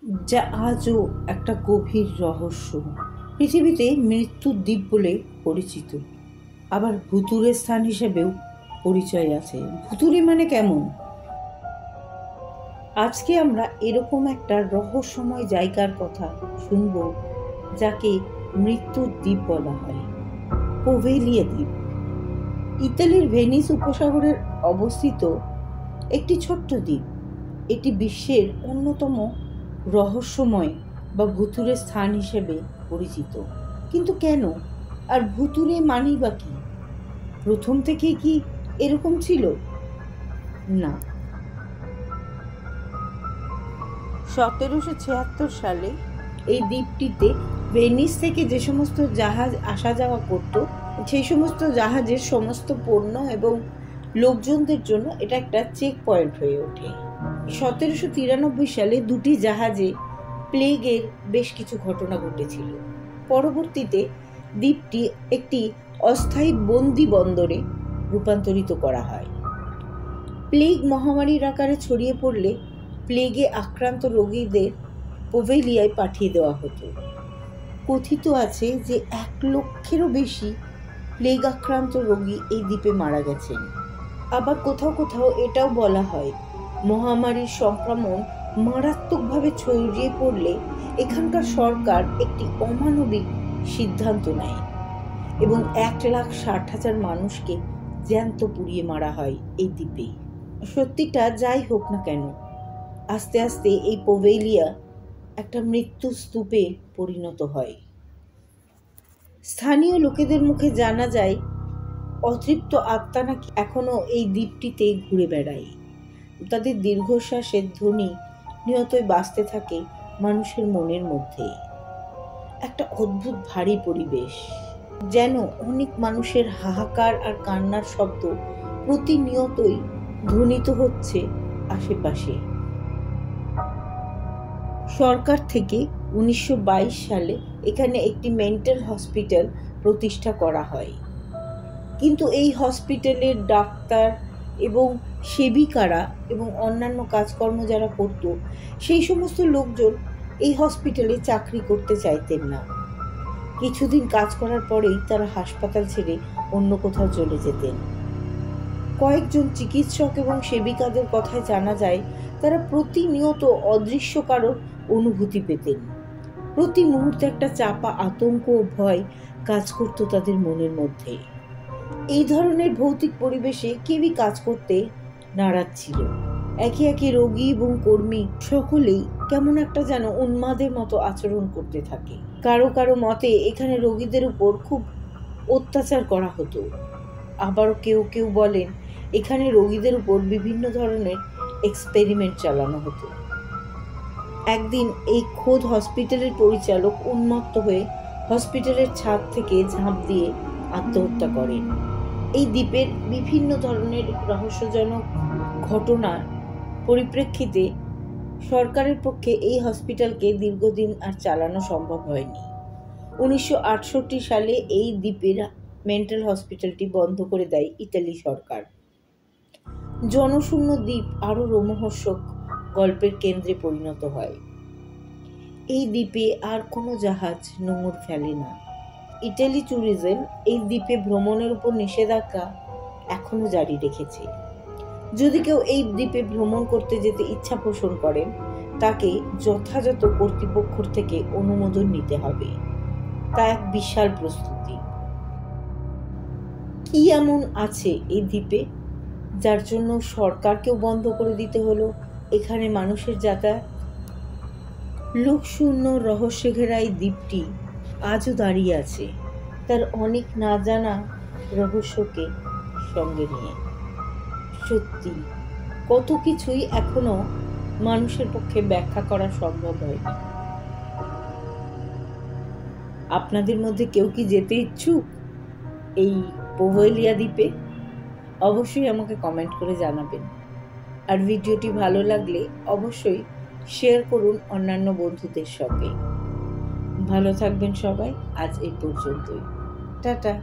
যা আজও একটা গভীর রহস্য। পৃথিবীতে মৃত্যুর দ্বীপ বলে পরিচিত, আবার ভুতুড়ে স্থান হিসেবেও পরিচয় আছে। ভুতুড়ে মানে কেমন? আজকে আমরা এরকম একটা রহস্যময় জায়গার কথা শুনব, যাকে মৃত্যুর দ্বীপ বলা হয়, পোভেলিয়া দ্বীপ। ইতালির ভেনিস উপসাগরের অবস্থিত একটি ছোট্ট দ্বীপ। এটি বিশ্বের অন্যতম রহস্যময় বা ভুতুড়ে স্থান হিসেবে পরিচিত। কিন্তু কেন? আর ভুতুড়ে মানেই বা কি? প্রথম থেকেই কি এরকম ছিল? না। 1776 সালে এই দ্বীপটিতে ভেনিস থেকে যে সমস্ত জাহাজ আসা যাওয়া করত, সেই সমস্ত জাহাজের সমস্ত পণ্য এবং লোকজনদের জন্য এটা একটা চেক পয়েন্ট হয়ে ওঠে। 1793 সালে দুটি জাহাজে প্লেগের বেশ কিছু ঘটনা ঘটেছিল। পরবর্তীতে দ্বীপটি একটি অস্থায়ী বন্দি বন্দরে রূপান্তরিত করা হয়। প্লেগ মহামারীর আকারে ছড়িয়ে পড়লে প্লেগে আক্রান্ত রোগীদের পোভেলিয়ায় পাঠিয়ে দেওয়া হতো। কথিত আছে যে 1,00,000-এরও বেশি প্লেগ আক্রান্ত রোগী এই দ্বীপে মারা গেছেন। আবার কোথাও কোথাও এটাও বলা হয়, মহামারীর সংক্রমণ মারাত্মকভাবে ছড়িয়ে পড়লে এখানকার সরকার একটি অমানবিক সিদ্ধান্ত নেয় এবং 1,60,000 মানুষকে জ্যান্ত পুড়িয়ে মারা হয় এই দ্বীপে। সত্যিটা যাই হোক না কেন, আস্তে আস্তে এই পোভেলিয়া একটা মৃত্যু স্তূপে পরিণত হয়। স্থানীয় লোকেদের মুখে জানা যায়, অতৃপ্ত আত্মা নাকি এখনো এই দ্বীপটিতে ঘুরে বেড়ায়। তাদের দীর্ঘশ্বাসের ধ্বনি নিয়তই বাজতে থাকে মানুষের মনের মধ্যে। একটা অদ্ভুত ভারী পরিবেশ, যেন অনেক মানুষের হাহাকার আর কান্নার শব্দ প্রতিনিয়তই ধ্বনিত হচ্ছে আশেপাশে। সরকার থেকে 1922 সালে এখানে একটি মেন্টাল হসপিটাল প্রতিষ্ঠা করা হয়, কিন্তু এই হসপিটালের ডাক্তার এবং সেবিকারা এবং অন্যান্য কাজকর্ম যারা করত, সেই সমস্ত লোকজন এই হসপিটালে চাকরি করতে চাইতেন না। কিছুদিন কাজ করার পরেই তারা হাসপাতাল ছেড়ে অন্য কোথাও চলে যেতেন। কয়েকজন চিকিৎসক এবং সেবিকাদের কথায় জানা যায়, তারা প্রতিনিয়ত অদৃশ্য কারোর অনুভূতি পেতেন। প্রতি মুহূর্তে একটা চাপা আতঙ্ক ও ভয় কাজ করত তাদের মনের মধ্যে। এই ধরনের ভৌতিক পরিবেশে কেউই কাজ করতে নারাজ ছিল। একে একে রোগী এবং কর্মী সকলেই কেমন একটা যেন উন্মাদের মতো আচরণ করতে থাকে। কারো কারো মতে এখানে রোগীদের উপর খুব অত্যাচার করা হতো। আবার কেউ কেউ বলেন এখানে রোগীদের উপর বিভিন্ন ধরনের এক্সপেরিমেন্ট চালানো হতো। একদিন এই খোদ হসপিটালের পরিচালক উন্মত্ত হয়ে হসপিটালের ছাদ থেকে ঝাঁপ দিয়ে আত্মহত্যা করেন। এই দ্বীপের বিভিন্ন ধরনের রহস্যজনক ঘটনার পরিপ্রেক্ষিতে সরকারের পক্ষে এই হসপিটালকে দীর্ঘদিন আর চালানো সম্ভব হয়নি। 1968 সালে এই দ্বীপের মেন্টাল হসপিটালটি বন্ধ করে দেয় ইতালি সরকার। জনশূন্য দ্বীপ আরও রোমহর্ষক গল্পের কেন্দ্রে পরিণত হয়। এই দ্বীপে আর কোনো জাহাজ নোঙর ফেলে না। ইটালি ট্যুরিজম এই দ্বীপে ভ্রমণের উপর নিষেধাজ্ঞা এখনো জারি রেখেছে। যদি কেউ এই দ্বীপে ভ্রমণ করতে যেতে ইচ্ছা পোষণ করেন, তাকে যথাযথ কর্তৃপক্ষ থেকে অনুমোদন নিতে হবে। তা এক বিশাল প্রস্তুতি। কি এমন আছে এই দ্বীপে যার জন্য সরকারকেও বন্ধ করে দিতে হলো এখানে মানুষের যাতায়াত? লোকশূন্য রহস্যে ঘেরা এই দ্বীপটি আজও দাঁড়িয়ে আছে তার অনেক না জানা রহস্যকে সঙ্গে নিয়ে। সত্যি কত কিছুই এখনো মানুষের পক্ষে ব্যাখ্যা করা সম্ভব হয়নি। আপনাদের মধ্যে কেউ কি যেতে ইচ্ছুক এই পোভেলিয়া দ্বীপে? অবশ্যই আমাকে কমেন্ট করে জানাবেন। আর ভিডিওটি ভালো লাগলে অবশ্যই শেয়ার করুন অন্যান্য বন্ধুদের সঙ্গে। ভালো থাকবেন সবাই। আজ এই পর্যন্তই। টাটা।